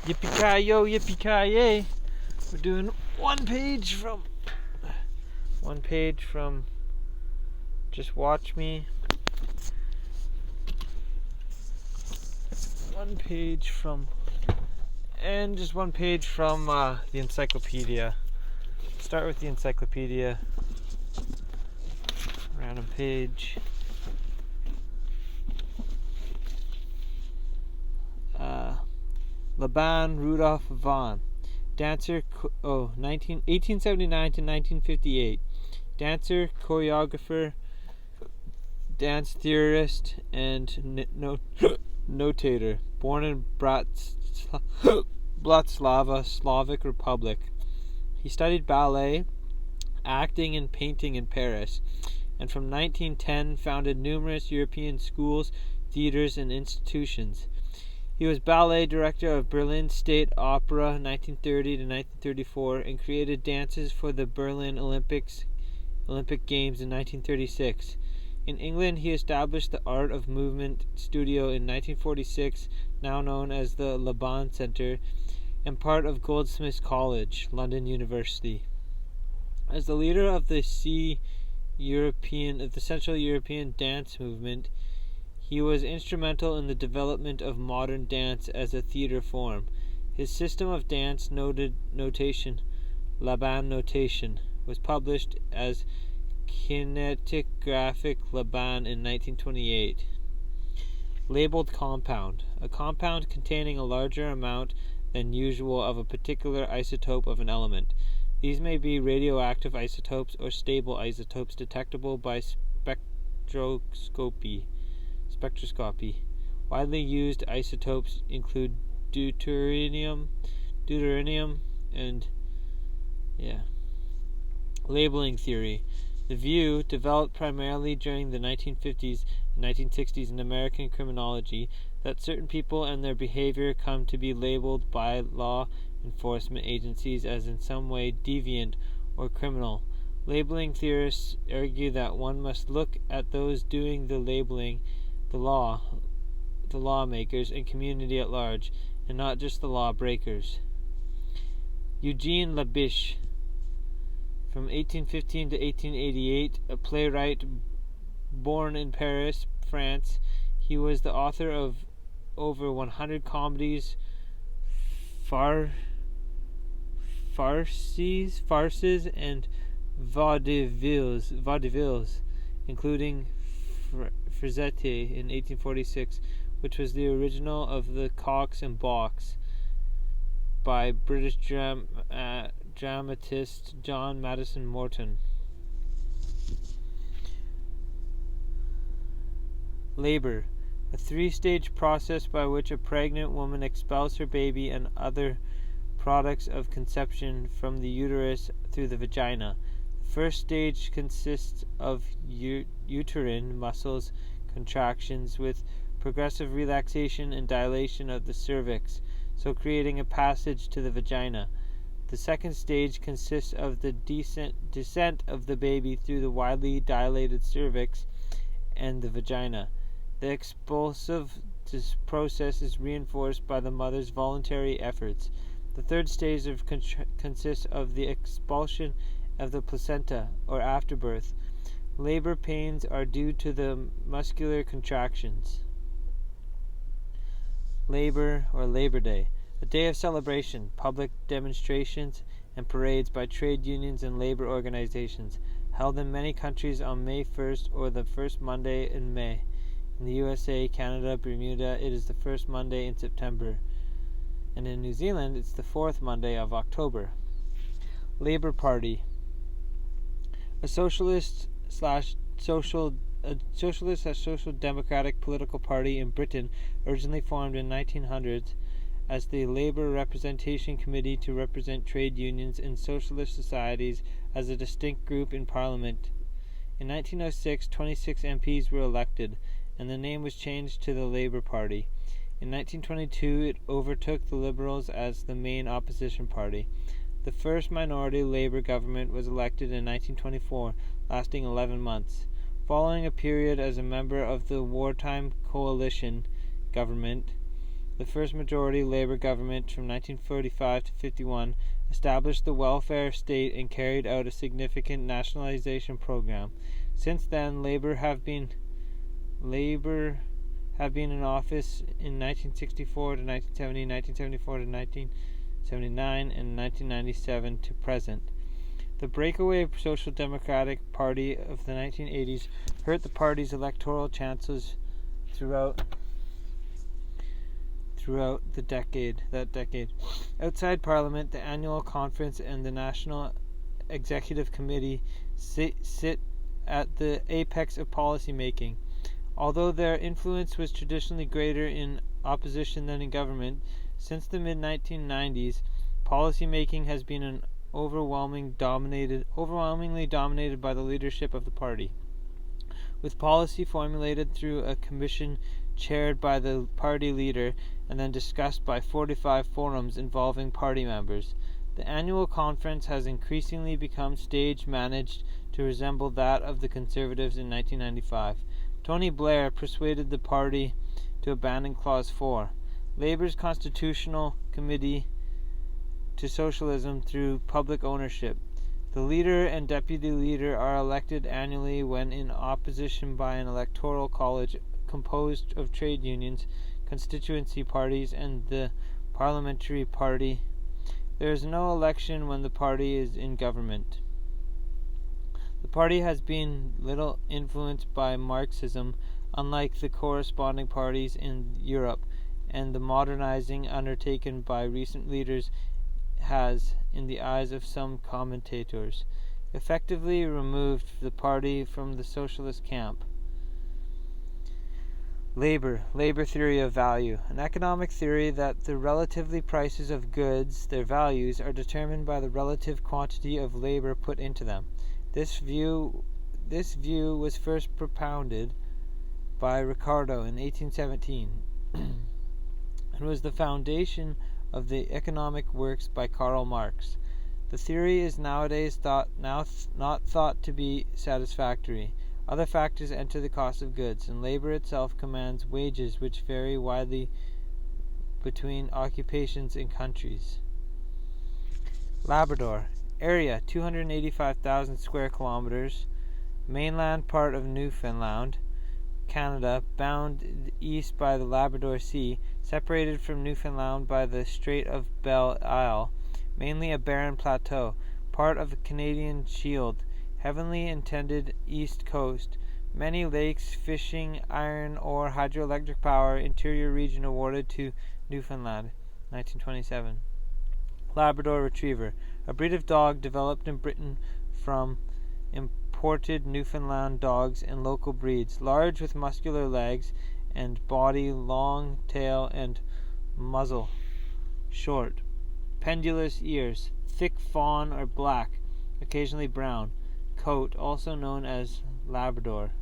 Yippee-ki-yo, yippee-ki-yay. We're doing one page from Just Watch Me. Just one page from the encyclopedia. Start with the encyclopedia. Random page. Laban Rudolph Vaughan, dancer, 1879 to 1958, dancer, choreographer, dance theorist, and notator, born in Bratislava, Slavic Republic. He studied ballet, acting, and painting in Paris, and from 1910 founded numerous European schools, theaters, and institutions. He was ballet director of Berlin State Opera 1930 to 1934 and created dances for the Berlin Olympic Games in 1936. In England, he established the Art of Movement Studio in 1946, now known as the Laban Centre, and part of Goldsmiths College, London University. As the leader of the Central European dance movement, he was instrumental in the development of modern dance as a theater form. His system of dance notation, Laban notation, was published as Kinetic Graphic Laban in 1928. Labeled compound, a compound containing a larger amount than usual of a particular isotope of an element. These may be radioactive isotopes or stable isotopes detectable by spectroscopy. Widely used isotopes include deuterium, and labeling theory. The view, developed primarily during the 1950s and 1960s in American criminology, that certain people and their behavior come to be labeled by law enforcement agencies as in some way deviant or criminal. Labeling theorists argue that one must look at those doing the labeling, the lawmakers, and community at large, and not just the lawbreakers. Eugene Labiche, from 1815 to 1888, a playwright born in Paris, France. He was the author of over 100 comedies, farces, and vaudevilles, including Frazette in 1846, which was the original of the Cox and Box by British dramatist John Maddison Morton. Labor, a 3-stage process by which a pregnant woman expels her baby and other products of conception from the uterus through the vagina. The first stage consists of uterine muscles contractions with progressive relaxation and dilation of the cervix, so creating a passage to the vagina. The second stage consists of the descent of the baby through the widely dilated cervix and the vagina. The expulsive process is reinforced by the mother's voluntary efforts. The third stage consists of the expulsion of the placenta, or afterbirth. Labor pains are due to the muscular contractions. Labor, or Labor Day, a day of celebration, public demonstrations, and parades by trade unions and labor organizations, held in many countries on May 1st or the first Monday in May. In the USA, Canada, Bermuda, it is the first Monday in September. And in New Zealand, it's the fourth Monday of October. Labour Party, a social democratic political party in Britain, originally formed in 1900s as the Labour Representation Committee to represent trade unions in socialist societies as a distinct group in Parliament. In 1906, 26 MPs were elected, and the name was changed to the Labour Party. In 1922, it overtook the Liberals as the main opposition party. The first minority Labour government was elected in 1924, lasting 11 months. Following a period as a member of the wartime coalition government, the first majority Labour government from 1945 to 51 established the welfare state and carried out a significant nationalization program. Since then, Labour have been in office in 1964 to 1970, 1974 to 1979, and 1997 to present. The breakaway Social Democratic Party of the 1980s hurt the party's electoral chances throughout that decade. Outside Parliament, the annual conference and the National Executive Committee sit at the apex of policy making. Although their influence was traditionally greater in opposition than in government, since the mid-1990s, policy making has been overwhelmingly dominated by the leadership of the party, with policy formulated through a commission chaired by the party leader and then discussed by 45 forums involving party members. The annual conference has increasingly become stage managed to resemble that of the Conservatives in 1995. Tony Blair persuaded the party to abandon Clause 4. Labour's constitutional committee to socialism through public ownership. The leader and deputy leader are elected annually when in opposition by an electoral college composed of trade unions, constituency parties, and the parliamentary party. There is no election when the party is in government. The party has been little influenced by Marxism, unlike the corresponding parties in Europe, and the modernizing undertaken by recent leaders has, in the eyes of some commentators, effectively removed the party from the socialist camp. Labor theory of value, an economic theory that the relative prices of goods, their values, are determined by the relative quantity of labor put into them. This view was first propounded by Ricardo in 1817 and was the foundation of the economic works by Karl Marx. The theory is nowadays not thought to be satisfactory. Other factors enter the cost of goods, and labor itself commands wages which vary widely between occupations and countries. Labrador. Area 285,000 square kilometers. Mainland part of Newfoundland, Canada, bound east by the Labrador Sea, separated from Newfoundland by the Strait of Belle Isle, mainly a barren plateau, part of the Canadian Shield, heavily intended east coast, many lakes, fishing, iron ore, hydroelectric power, interior region awarded to Newfoundland, 1927. Labrador Retriever, a breed of dog developed in Britain from imported Newfoundland dogs and local breeds, large with muscular legs and body, long tail and muzzle short, pendulous ears, thick fawn or black, occasionally brown, coat, also known as Labrador.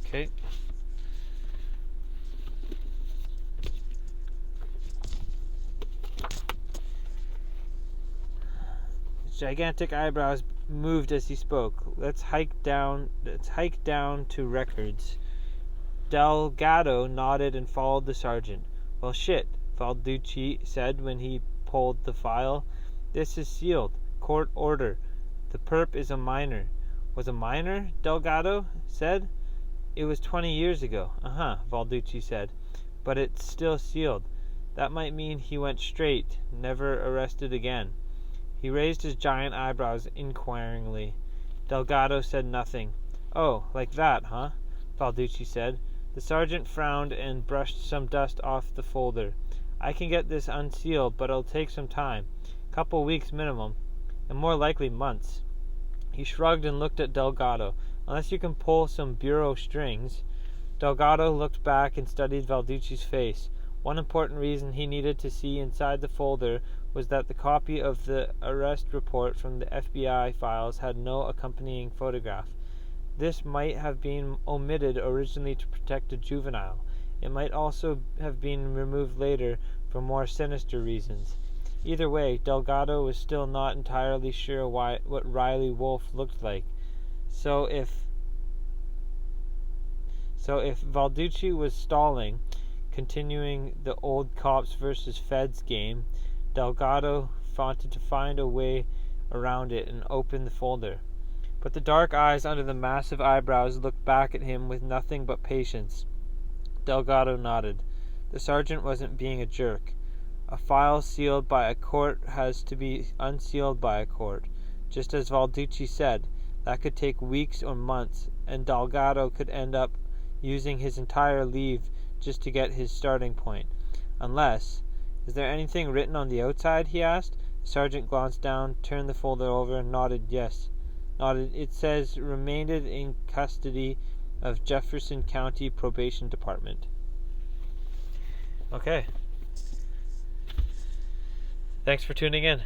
Okay. His gigantic eyebrows moved as he spoke. Let's hike down to records. Delgado nodded and followed the sergeant. Well, shit, Balducci said when he pulled the file. This is sealed. Court order. The perp is a minor. Was a minor? Delgado said. It was 20 years ago. Balducci said. But it's still sealed. That might mean he went straight, never arrested again. He raised his giant eyebrows inquiringly. Delgado said nothing. Oh, like that, huh? Balducci said. The sergeant frowned and brushed some dust off the folder. I can get this unsealed, but it'll take some time. Couple weeks minimum. And more likely months. He shrugged and looked at Delgado. Unless you can pull some bureau strings. Delgado looked back and studied Balducci's face. One important reason he needed to see inside the folder was that the copy of the arrest report from the FBI files had no accompanying photograph. This might have been omitted originally to protect a juvenile. It might also have been removed later for more sinister reasons. Either way, Delgado was still not entirely sure what Riley Wolfe looked like. So if Balducci was stalling, continuing the old cops versus feds game, Delgado wanted to find a way around it and opened the folder. But the dark eyes under the massive eyebrows looked back at him with nothing but patience. Delgado nodded. The sergeant wasn't being a jerk. A file sealed by a court has to be unsealed by a court. Just as Valducci said, that could take weeks or months, and Delgado could end up using his entire leave just to get his starting point. Unless... Is there anything written on the outside? He asked. The sergeant glanced down, turned the folder over, and nodded yes. It says, remained in custody of Jefferson County Probation Department. Okay. Thanks for tuning in.